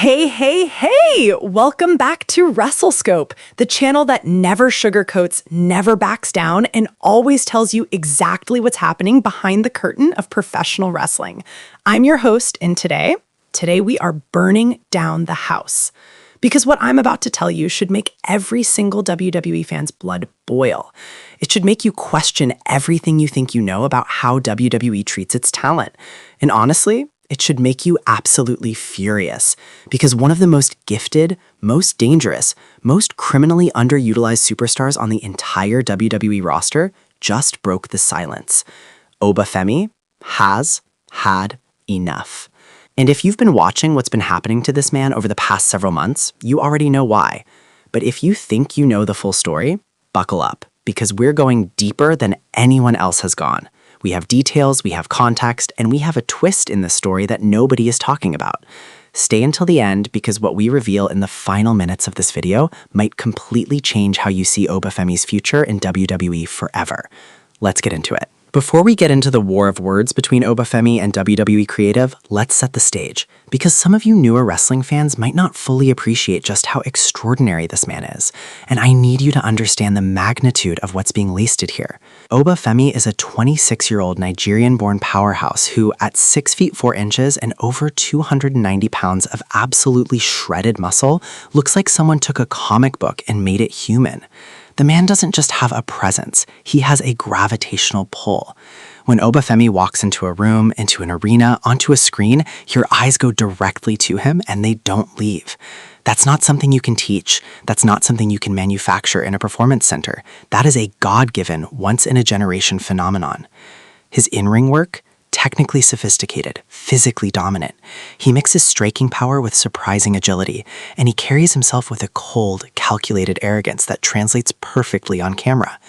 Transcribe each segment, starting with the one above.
Hey, hey, hey! Welcome back to WrestleScope, the channel that never sugarcoats, never backs down, and always tells you exactly what's happening behind the curtain of professional wrestling. I'm your host, and today we are burning down the house. Because what I'm about to tell you should make every single WWE fan's blood boil. It should make you question everything you think you know about how WWE treats its talent. And honestly, it should make you absolutely furious, because one of the most gifted, most dangerous, most criminally underutilized superstars on the entire WWE roster just broke the silence. Oba Femi has had enough. And if you've been watching what's been happening to this man over the past several months, you already know why. But if you think you know the full story, buckle up, because we're going deeper than anyone else has gone. We have details, we have context, and we have a twist in the story that nobody is talking about. Stay until the end, because what we reveal in the final minutes of this video might completely change how you see Oba Femi's future in WWE forever. Let's get into it. Before we get into the war of words between Oba Femi and WWE Creative, let's set the stage, because some of you newer wrestling fans might not fully appreciate just how extraordinary this man is, and I need you to understand the magnitude of what's being listed here. Oba Femi is a 26-year-old Nigerian-born powerhouse who, at 6 feet 4 inches and over 290 pounds of absolutely shredded muscle, looks like someone took a comic book and made it human. The man doesn't just have a presence, he has a gravitational pull. When Oba Femi walks into a room, into an arena, onto a screen, your eyes go directly to him and they don't leave. That's not something you can teach. That's not something you can manufacture in a performance center. That is a God-given, once-in-a-generation phenomenon. His in-ring work? Technically sophisticated, physically dominant. He mixes striking power with surprising agility, and he carries himself with a cold, calculated arrogance that translates perfectly on camera.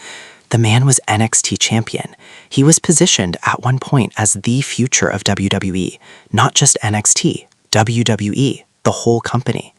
The man was NXT champion. He was positioned at one point as the future of WWE, not just NXT, WWE, the whole company.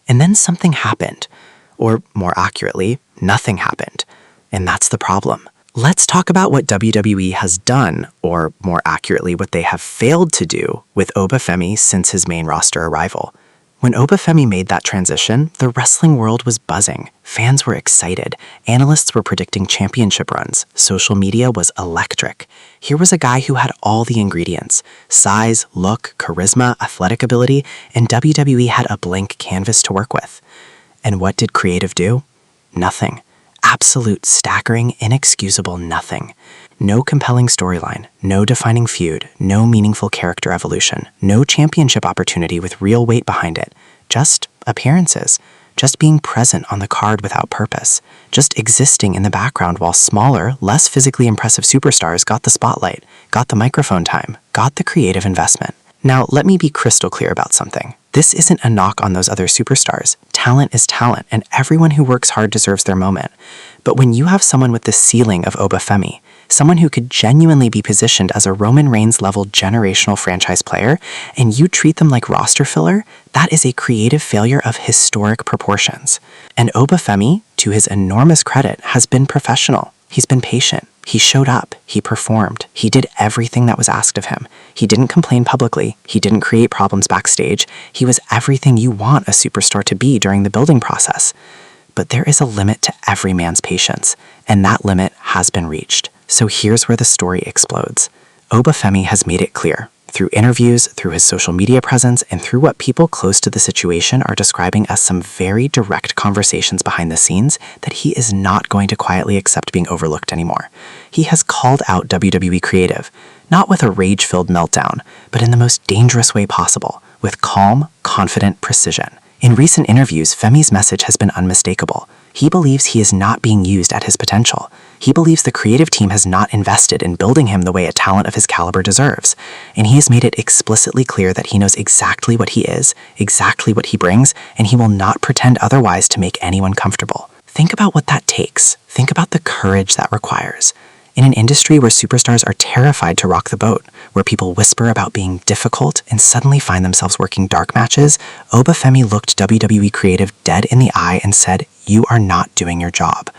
And then something happened, or more accurately, nothing happened. And that's the problem. Let's talk about what WWE has done, or more accurately, what they have failed to do with Oba Femi since his main roster arrival. When Oba Femi made that transition, the wrestling world was buzzing. Fans were excited. Analysts were predicting championship runs. Social media was electric. Here was a guy who had all the ingredients: size, look, charisma, athletic ability, and WWE had a blank canvas to work with. And what did creative do? Nothing. Absolute, staggering, inexcusable nothing. No compelling storyline, no defining feud, no meaningful character evolution, no championship opportunity with real weight behind it. Just appearances. Just being present on the card without purpose. Just existing in the background while smaller, less physically impressive superstars got the spotlight, got the microphone time, got the creative investment. Now, let me be crystal clear about something. This isn't a knock on those other superstars. Talent is talent, and everyone who works hard deserves their moment. But when you have someone with the ceiling of Oba Femi, someone who could genuinely be positioned as a Roman Reigns-level generational franchise player, and you treat them like roster filler, that is a creative failure of historic proportions. And Oba Femi, to his enormous credit, has been professional. He's been patient. He showed up. He performed. He did everything that was asked of him. He didn't complain publicly. He didn't create problems backstage. He was everything you want a superstar to be during the building process. But there is a limit to every man's patience, and that limit has been reached. So here's where the story explodes. Oba Femi has made it clear, through interviews, through his social media presence, and through what people close to the situation are describing as some very direct conversations behind the scenes, that he is not going to quietly accept being overlooked anymore. He has called out WWE Creative, not with a rage-filled meltdown, but in the most dangerous way possible, with calm, confident precision. In recent interviews, Femi's message has been unmistakable. He believes he is not being used at his potential. He believes the creative team has not invested in building him the way a talent of his caliber deserves. And he has made it explicitly clear that he knows exactly what he is, exactly what he brings, and he will not pretend otherwise to make anyone comfortable. Think about what that takes. Think about the courage that requires. In an industry where superstars are terrified to rock the boat, where people whisper about being difficult and suddenly find themselves working dark matches, Oba Femi looked WWE Creative dead in the eye and said, "You are not doing your job."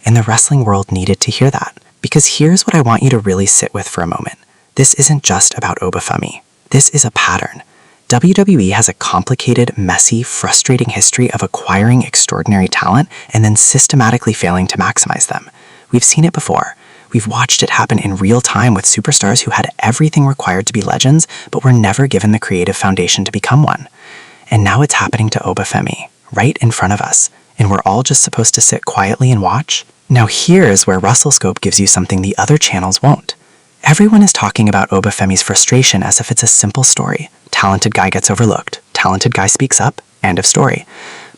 And the wrestling world needed to hear that. Because here's what I want you to really sit with for a moment. This isn't just about Oba Femi. This is a pattern. WWE has a complicated, messy, frustrating history of acquiring extraordinary talent and then systematically failing to maximize them. We've seen it before. We've watched it happen in real time with superstars who had everything required to be legends, but were never given the creative foundation to become one. And now it's happening to Femi, right in front of us, and we're all just supposed to sit quietly and watch? Now here's where RussellScope gives you something the other channels won't. Everyone is talking about Femi's frustration as if it's a simple story. Talented guy gets overlooked, talented guy speaks up, end of story.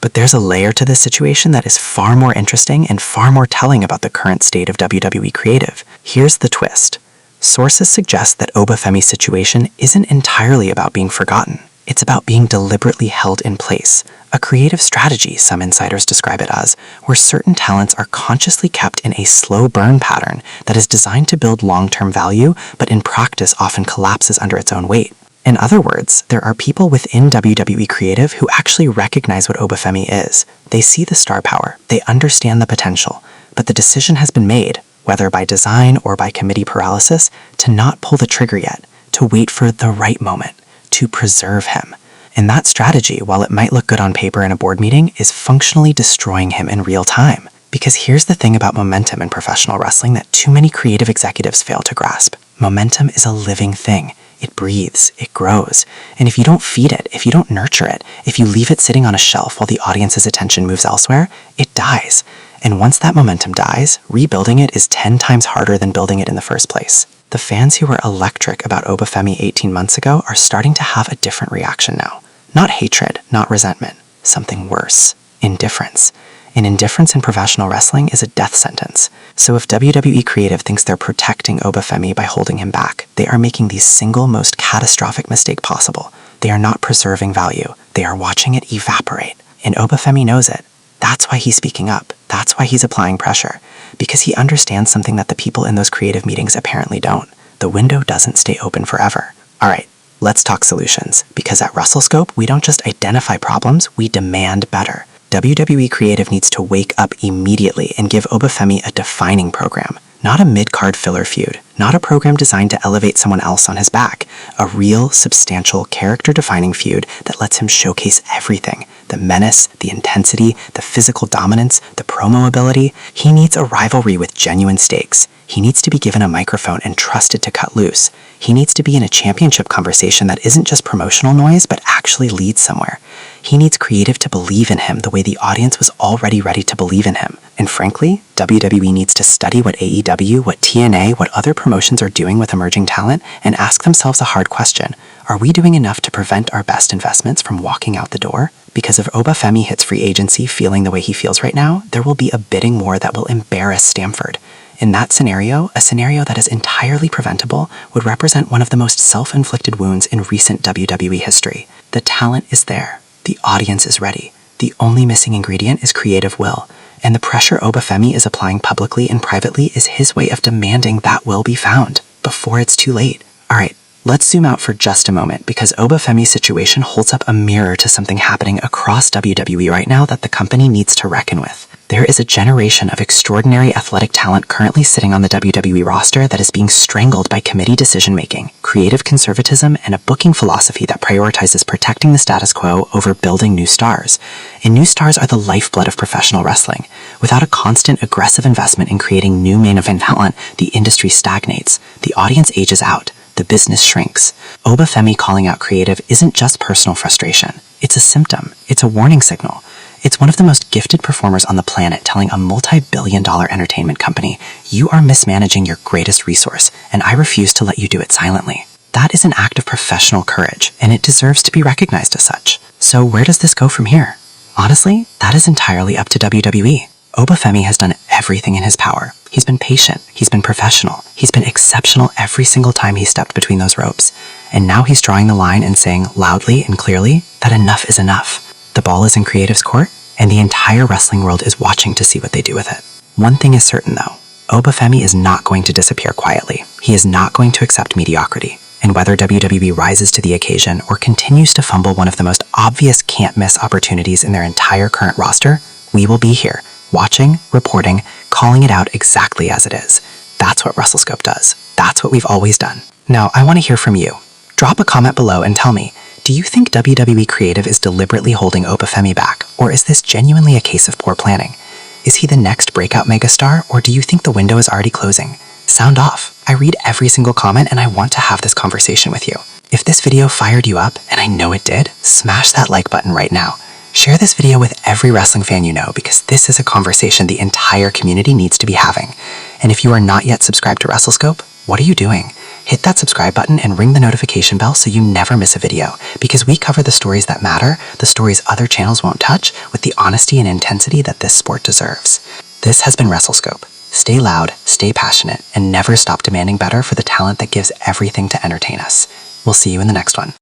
But there's a layer to this situation that is far more interesting and far more telling about the current state of WWE creative. Here's the twist. Sources suggest that Femi's situation isn't entirely about being forgotten. It's about being deliberately held in place. A creative strategy, some insiders describe it as, where certain talents are consciously kept in a slow burn pattern that is designed to build long-term value, but in practice often collapses under its own weight. In other words, there are people within WWE Creative who actually recognize what Femi is. They see the star power, they understand the potential, but the decision has been made, whether by design or by committee paralysis, to not pull the trigger yet, to wait for the right moment, to preserve him. And that strategy, while it might look good on paper in a board meeting, is functionally destroying him in real time. Because here's the thing about momentum in professional wrestling that too many creative executives fail to grasp. Momentum is a living thing. It breathes, it grows, and if you don't feed it, if you don't nurture it, if you leave it sitting on a shelf while the audience's attention moves elsewhere, it dies. And once that momentum dies, rebuilding it is 10 times harder than building it in the first place. The fans who were electric about Femi 18 months ago are starting to have a different reaction now. Not hatred, not resentment, something worse, indifference. And indifference in professional wrestling is a death sentence. So if WWE Creative thinks they're protecting Femi by holding him back, they are making the single most catastrophic mistake possible. They are not preserving value. They are watching it evaporate. And Femi knows it. That's why he's speaking up. That's why he's applying pressure. Because he understands something that the people in those creative meetings apparently don't. The window doesn't stay open forever. All right, let's talk solutions. Because at RussellScope, we don't just identify problems, we demand better. WWE Creative needs to wake up immediately and give Femi a defining program. Not a mid-card filler feud, not a program designed to elevate someone else on his back. A real, substantial, character-defining feud that lets him showcase everything. The menace, the intensity, the physical dominance, the promo ability. He needs a rivalry with genuine stakes. He needs to be given a microphone and trusted to cut loose. He needs to be in a championship conversation that isn't just promotional noise, but actually leads somewhere. He needs creative to believe in him the way the audience was already ready to believe in him. And frankly, WWE needs to study what AEW, what TNA, what other promotions are doing with emerging talent and ask themselves a hard question. Are we doing enough to prevent our best investments from walking out the door? Because if Femi hits free agency feeling the way he feels right now, there will be a bidding war that will embarrass Stamford. In that scenario, a scenario that is entirely preventable would represent one of the most self-inflicted wounds in recent WWE history. The talent is there. The audience is ready. The only missing ingredient is creative will. And the pressure Femi is applying publicly and privately is his way of demanding that will be found before it's too late. All right, let's zoom out for just a moment because Femi's situation holds up a mirror to something happening across WWE right now that the company needs to reckon with. There is a generation of extraordinary athletic talent currently sitting on the WWE roster that is being strangled by committee decision-making, creative conservatism, and a booking philosophy that prioritizes protecting the status quo over building new stars. And new stars are the lifeblood of professional wrestling. Without a constant, aggressive investment in creating new main event talent, the industry stagnates, the audience ages out, the business shrinks. Femi calling out creative isn't just personal frustration. It's a symptom. It's a warning signal. It's one of the most gifted performers on the planet telling a multi-billion-dollar entertainment company, you are mismanaging your greatest resource, and I refuse to let you do it silently. That is an act of professional courage, and it deserves to be recognized as such. So where does this go from here? Honestly, that is entirely up to WWE. Femi has done everything in his power. He's been patient, he's been professional, he's been exceptional every single time he stepped between those ropes. And now he's drawing the line and saying loudly and clearly that enough is enough. The ball is in creative's court, and the entire wrestling world is watching to see what they do with it. One thing is certain though, Femi is not going to disappear quietly. He is not going to accept mediocrity. And whether WWE rises to the occasion or continues to fumble one of the most obvious can't-miss opportunities in their entire current roster, we will be here, watching, reporting, calling it out exactly as it is. That's what RussellScope does. That's what we've always done. Now, I want to hear from you. Drop a comment below and tell me, Do you think WWE Creative is deliberately holding Femi back, or is this genuinely a case of poor planning? Is he the next breakout megastar, or do you think the window is already closing? Sound off. I read every single comment and I want to have this conversation with you. If this video fired you up, and I know it did, smash that like button right now. Share this video with every wrestling fan you know, because this is a conversation the entire community needs to be having. And if you are not yet subscribed to WrestleScope, what are you doing? Hit that subscribe button and ring the notification bell so you never miss a video, because we cover the stories that matter, the stories other channels won't touch, with the honesty and intensity that this sport deserves. This has been WrestleScope. Stay loud, stay passionate, and never stop demanding better for the talent that gives everything to entertain us. We'll see you in the next one.